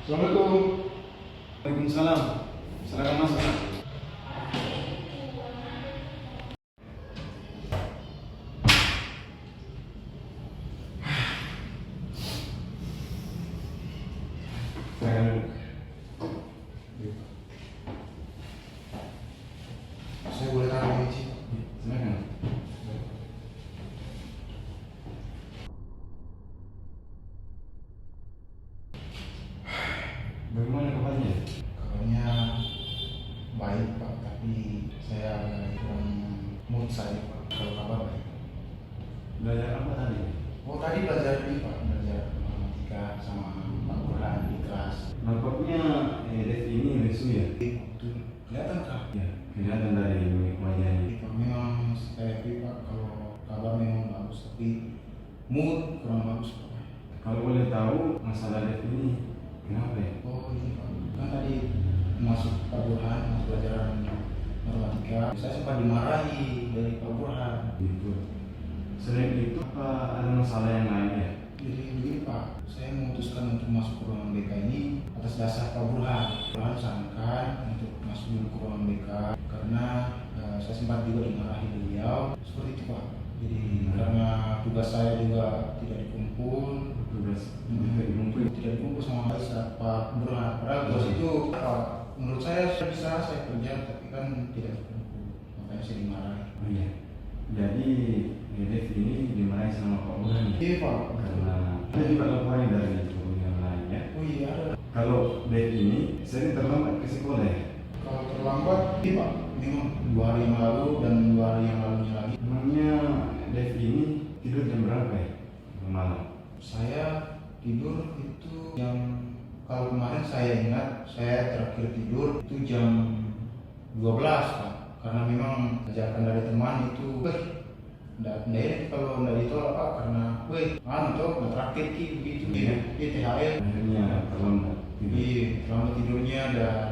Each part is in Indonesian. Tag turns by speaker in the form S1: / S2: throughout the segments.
S1: Assalamualaikum.
S2: Waalaikumsalam. Silakan masuk.
S1: Saya boleh tanya ini, Cik?
S2: Silakan. Bagaimana kabarnya?
S1: Kabarnya baik Pak, tapi saya kurang mood saya Pak. Kalau kabar baik.
S2: Belajar apa tadi?
S1: Oh tadi belajar ini Pak, belajar matematika sama Pak Burhan di kelas.
S2: Nampaknya Dev ini lesu ya?
S1: Itu kelihatan Kak.
S2: Ya, kelihatan dari mimik wajahnya.
S1: Pak memang saya Pak kalau kabar memang bagus, tapi mood kurang bagus Pak.
S2: Kalau boleh tahu masalah Dev ini kenapa ya?
S1: Oh ini Pak, kan tadi masuk Pak Burhan, masuk pelajaran matematika. Saya sempat dimarahi dari Pak Burhan.
S2: Gitu. Selain itu apa ada masalah yang lain ya?
S1: Jadi begini Pak, saya memutuskan untuk masuk ke ruangan BK ini atas dasar Pak Burhan. Burhan sarankan untuk masuk dulu ke ruangan BK karena saya sempat juga dimarahi beliau. Seperti itu Pak. Jadi karena tugas saya juga tidak dikumpul, tidak dikumpul sama Pak Burhan. Padahal tugas itu menurut saya bisa saya kerja, tapi kan tidak dikumpul. Makanya saya dimarahi.
S2: Oh iya. Jadi Dev ini dimarahi sama Pak Burhan ya?
S1: Iya Pak.
S2: Karena ada juga laporan dari guru yang lain ya.
S1: Oh iya ada.
S2: Kalau Dev ini sering terlambat ke sekolah ya?
S1: Kalau terlambat, iya Pak. Memang 2 hari yang lalu dan 2 hari yang lalunya lagi.
S2: Memangnya Dev ini tidur jam berapa ya? Malam.
S1: Saya tidur itu jam, kalau kemarin saya ingat saya terakhir tidur itu jam 12 Pak. Karena memang ajakan dari teman itu, Nggak kalau nggak ditolak Pak, karena tuh terakhir begitu ya, THR.
S2: Akhirnya terlambat tidur.
S1: Iya, terlambat tidurnya dan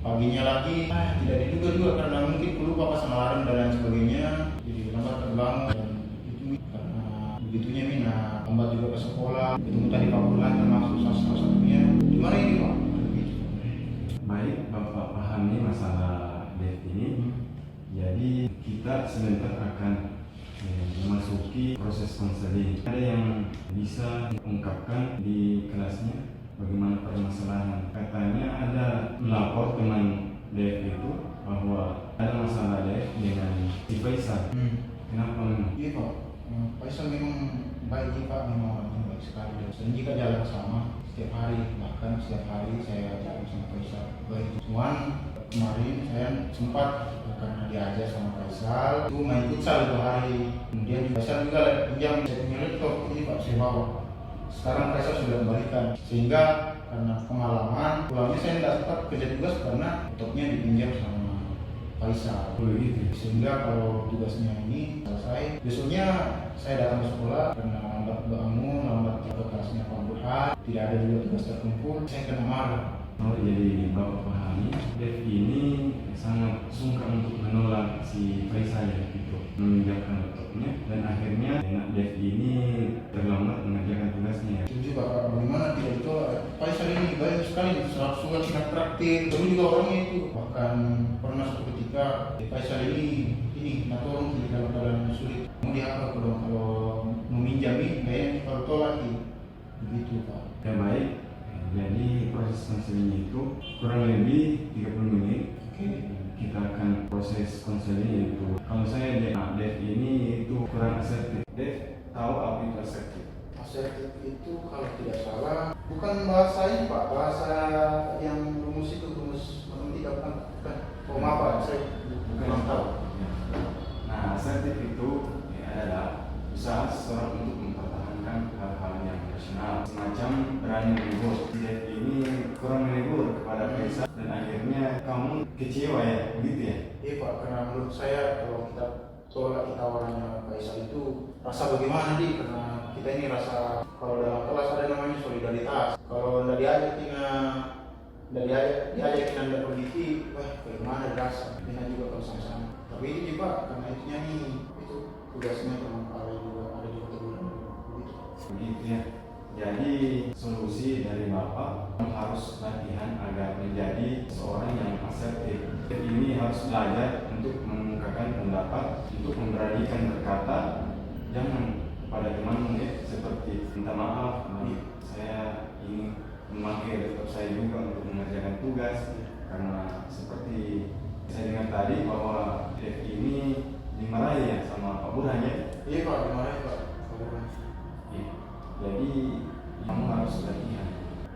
S1: paginya lagi tidak diduga juga karena mungkin lupa pas alarm dan lain sebagainya, jadi lambat terbangun dan itu karena begitunya Mina lambat juga ke sekolah. Ketemu tadi Pak Burhan termasuk salah satunya. Gimana ini Pak?
S2: Baik, Bapak pahami masalah Dev ini. Jadi kita sebentar akan memasuki proses konseling. Ada yang bisa diungkapkan di kelasnya bagaimana permasalahan. Katanya ada melapor teman Dev itu bahwa ada masalah Dev dengan si Faisal. Kenapa memang?
S1: Iya Pak, Faisal memang baik Pak, memang orangnya baik sekali. Dan jika jalan sama setiap hari, bahkan setiap hari saya jalan sama Faisal baik. Cuman kemarin saya sempat karena diajak sama Faisal itu main futsal itu hari. Kemudian Faisal juga pinjam saya punya laptop ini Pak, saya bawa. Sekarang Faisal sudah kembalikan, sehingga karena pengalaman pulangnya saya tidak sempat kerja tugas karena laptopnya dipinjam sama Faisal.
S2: Begitu.
S1: Sehingga kalau tugasnya ini selesai, besoknya saya datang ke sekolah karena lambat bangun, lambat ke kelasnya Pak Burhan, tidak ada juga tugas terkumpul, saya kena marah.
S2: Oh, jadi Bapak pahami Dev ini sangat sungkan untuk menolak si Faisal ya, gitu, meminjamkan laptopnya, dan akhirnya Dev ini terlambat mengerjakan tugasnya ya.
S1: Setuju Bapak, bagaimana tidak ditolak? Faisal ini baik sekali, selalu suka tidak praktik, dulu juga orangnya itu. Bahkan pernah suatu ketika Faisal ini tolong di dalam keadaan sulit. Mau diapa kalau meminjami, kayaknya kalau tolak begitu Pak.
S2: Ya baik. Jadi proses konseling itu kurang lebih 30 menit. Kita akan proses konseling itu. Kalau saya Dev ini itu kurang asertif. Dev tahu apa itu asertif?
S1: Asertif itu kalau tidak salah bukan bahasa ini Pak, bahasa yang rumus itu, rumus matematika bukan. Oh maaf Pak, saya kurang tahu.
S2: Nah, asertif itu adalah usaha seseorang untuk mempertahankan hal-hal yang rasional, semacam berani menegur. Dev ini kurang menegur kepada Faisal dan akhirnya kamu kecewa ya, begitu ya?
S1: Iya Pak, karena menurut saya kalau kita tolak tawarannya Faisal itu rasa bagaimana nih? Karena kita ini rasa kalau dalam kelas ada namanya solidaritas. Kalau tidak diajak tidak pergi, bagaimana rasa? Kita juga kalau sama-sama. Tapi itu juga karena itu tugasnya teman juga ada juga teguran begitu.
S2: Begitu ya. Jadi solusi dari Bapak harus latihan agar menjadi seorang yang asertif. Ini harus belajar untuk mengungkapkan pendapat, untuk memberanikan berkata, jangan pada temanmu ya, seperti minta maaf, saya ingin memakai laptop saya juga untuk mengerjakan tugas, karena seperti saya dengar tadi bahwa Dev ini dimarahi ya sama Pak Burhan ya.
S1: Iya Pak, dimarahi Pak.
S2: Ya. Jadi kamu harus latihan.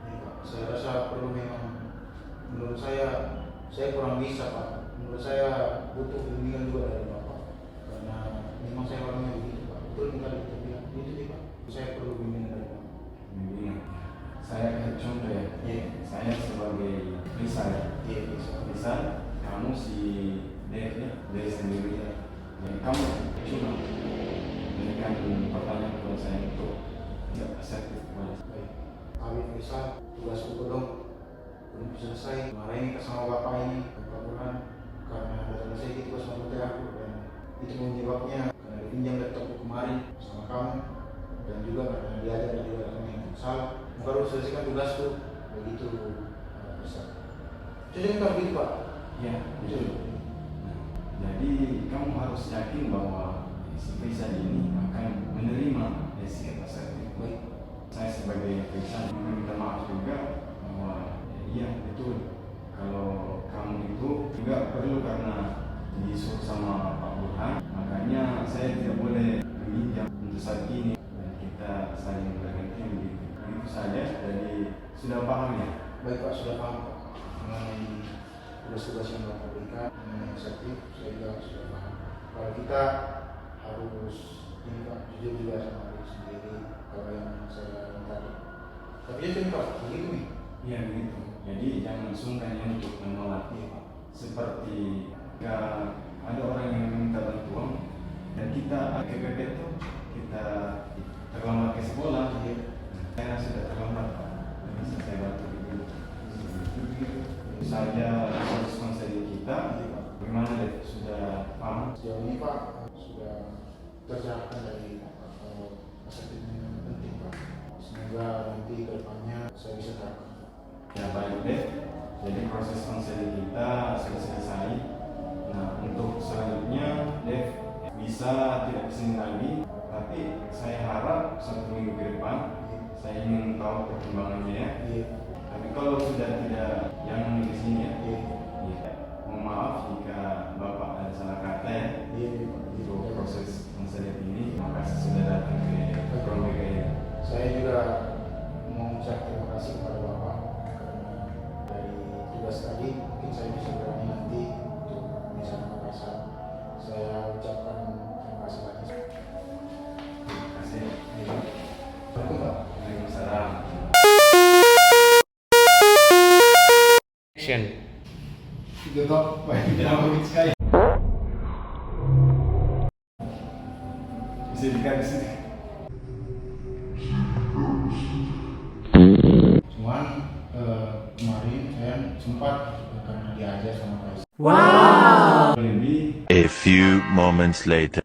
S1: Iya Pak, saya rasa perlu memang, menurut saya kurang bisa Pak. Menurut saya butuh bimbingan juga dari Bapak, karena memang saya orangnya begitu Pak. Betul nih tadi kita bilang, itu sih Pak. Saya perlu bimbingan dari Bapak.
S2: Bimbingan. Saya kasih contoh ya.
S1: Iya.
S2: Saya sebagai Rizal ya.
S1: Iya bisa.
S2: Rizal, kamu si Dev ya, Dev sendiri ya. Jadi kamu cuma berikan pertanyaan kepada saya untuk tidak asertif kepada saya.
S1: Baik. Kami bisa tugasku belum selesai. Kemarin sama Bapak ini, Bapak Burhan, karena ada selesai itu tugas komputer aku, dan itu menyebabnya karena dipinjam laptopku kemarin sama kamu, dan juga karena diajar dan juga karena yang salah. Baru selesaikan tugasku, begitu besar. Jadi kan begitu Pak?
S2: Ya, betul. Jadi kamu harus yakin bahwa si Faisal ini akan menerima sikap asertif.
S1: Baik.
S2: Saya sebagai Faisal meminta maaf juga bahwa iya betul, kalau kamu itu juga perlu karena disuruh sama Pak Burhan, makanya saya tidak boleh meminjam untuk saat ini, dan kita saling berganti begitu. Itu saja. Jadi sudah paham ya?
S1: Baik Pak, sudah paham Pak. Mengenai tugas-tugas yang Bapak berikan, mengenai asertif, saya juga sudah paham. Kalau kita harus ini Pak, jujur juga sama diri sendiri, kalau yang saya minta. Tapi ya sih Pak, begitu nih.
S2: Iya begitu. Jadi jangan sungkan ya untuk menolak.
S1: Iya Pak.
S2: Seperti jika ada orang yang meminta bantuan dan kita kepepet tuh, kita terlambat ke sekolah, saya sudah terlambat Pak. Dan bisa saya bantu begitu. Itu saja proses konseling kita. Bagaimana deh? Sudah paham?
S1: Sejauh ini Pak sudah tercerahkan dari asertif yang penting Pak. Semoga nanti ke depannya saya bisa terapkan.
S2: Ya baik deh. Jadi proses konseling kita sudah selesai. Nah untuk selanjutnya Dev bisa tidak kesini lagi, tapi saya harap 1 minggu ke depan saya ingin tahu perkembangannya ya.
S1: Iya.
S2: Tapi kalau sudah tidak, jangan kesini ya.
S1: Iya.
S2: Ya. Mohon maaf jika Bapak ada salah kata ya.
S1: Iya.
S2: Untuk proses konseling ini, terima kasih sudah datang ke Program BKI.
S1: Saya juga mengucap terima kasih kepada Bapak karena dari tugas tadi mungkin saya bisa berani nanti untuk bisa Makassar. Saya ucapkan terima kasih lagi.
S2: Terima kasih.
S1: Assalamualaikum Pak.
S2: Waalaikumsalam.
S3: Action.
S1: Tiga top, baik dinamik sekali.
S2: Bisa diganti sini.
S1: Cuman kemarin saya sempat karena diajar sama Faisal.
S3: Wow.
S2: Lebih
S4: A few moments later.